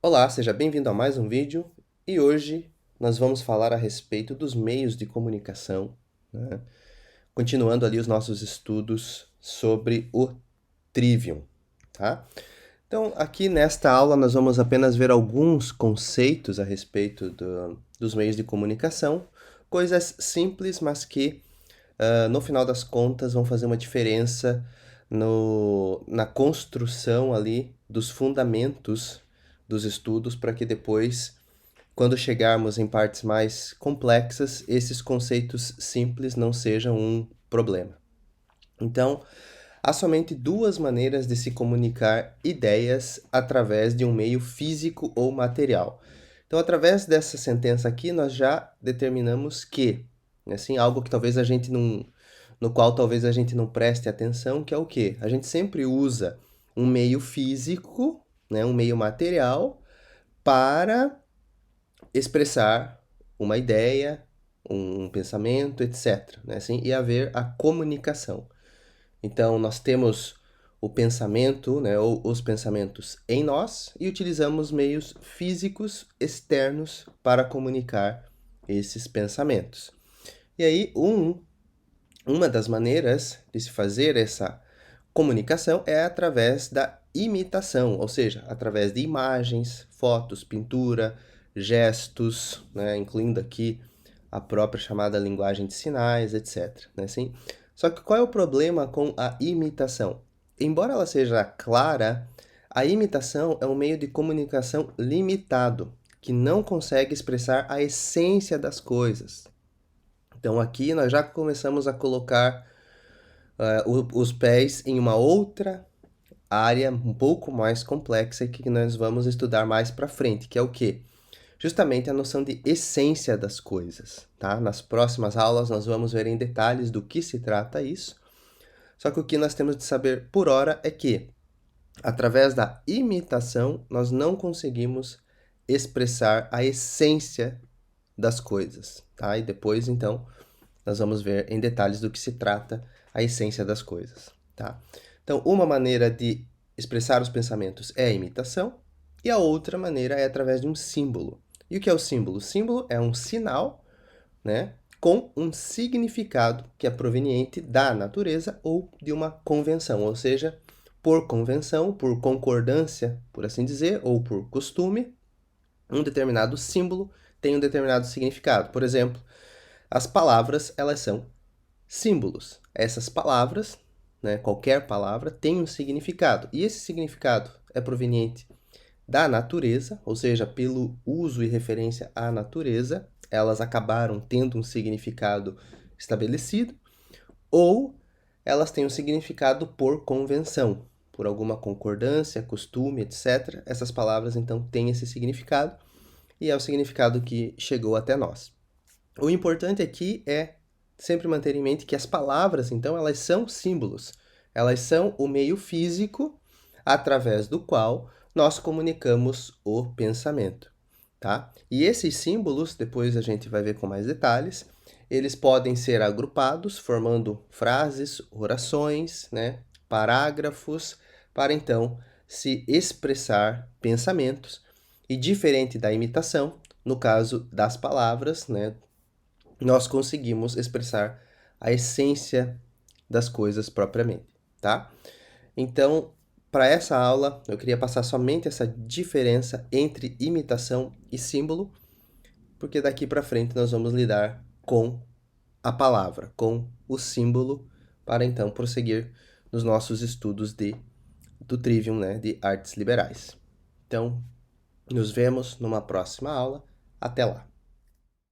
Olá, seja bem-vindo a mais um vídeo e hoje nós vamos falar a respeito dos meios de comunicação, né? Continuando ali os nossos estudos sobre o Trivium, tá? Então, aqui nesta aula nós vamos apenas ver alguns conceitos a respeito dos meios de comunicação, coisas simples, mas que no final das contas vão fazer uma diferença na construção ali dos fundamentos dos estudos para que depois, quando chegarmos em partes mais complexas, esses conceitos simples não sejam um problema. Então, há somente duas maneiras de se comunicar ideias através de um meio físico ou material. Então, através dessa sentença aqui, nós já determinamos que, assim, algo que talvez a gente não, no qual talvez a gente não preste atenção, que é o quê? A gente sempre usa um meio físico, né, um meio material, para expressar uma ideia, um pensamento, etc. Né? Assim, e haver a comunicação. Então, nós temos o pensamento, né, ou os pensamentos em nós, e utilizamos meios físicos externos para comunicar esses pensamentos. E aí, uma das maneiras de se fazer essa comunicação é através da imitação, ou seja, através de imagens, fotos, pintura, gestos, né, incluindo aqui a própria chamada linguagem de sinais, etc. Né, assim? Só que qual é o problema com a imitação? Embora ela seja clara, a imitação é um meio de comunicação limitado, que não consegue expressar a essência das coisas. Então aqui nós já começamos a colocar os pés em uma outra área um pouco mais complexa que nós vamos estudar mais para frente, que é o quê? Justamente a noção de essência das coisas, tá? Nas próximas aulas nós vamos ver em detalhes do que se trata isso. Só que o que nós temos de saber por hora é que, através da imitação, nós não conseguimos expressar a essência das coisas, tá? E depois, então, nós vamos ver em detalhes do que se trata a essência das coisas, tá? Então, uma maneira de expressar os pensamentos é a imitação, e a outra maneira é através de um símbolo. E o que é o símbolo? O símbolo é um sinal, né, com um significado que é proveniente da natureza ou de uma convenção, ou seja, por convenção, por concordância, por assim dizer, ou por costume, um determinado símbolo tem um determinado significado. Por exemplo, as palavras, elas são símbolos. Essas palavras, né, qualquer palavra, tem um significado. E esse significado é proveniente da natureza, ou seja, pelo uso e referência à natureza, elas acabaram tendo um significado estabelecido, ou elas têm um significado por convenção, por alguma concordância, costume, etc. Essas palavras então têm esse significado e é o significado que chegou até nós. O importante aqui é sempre manter em mente que as palavras, então, elas são símbolos. Elas são o meio físico através do qual nós comunicamos o pensamento, tá? E esses símbolos, depois a gente vai ver com mais detalhes, eles podem ser agrupados formando frases, orações, né, parágrafos, para então se expressar pensamentos. E diferente da imitação, no caso das palavras, né, nós conseguimos expressar a essência das coisas propriamente, tá? Então, para essa aula, eu queria passar somente essa diferença entre imitação e símbolo, porque daqui para frente nós vamos lidar com a palavra, com o símbolo, para então prosseguir nos nossos estudos do Trivium, né, de artes liberais. Então, nos vemos numa próxima aula. Até lá!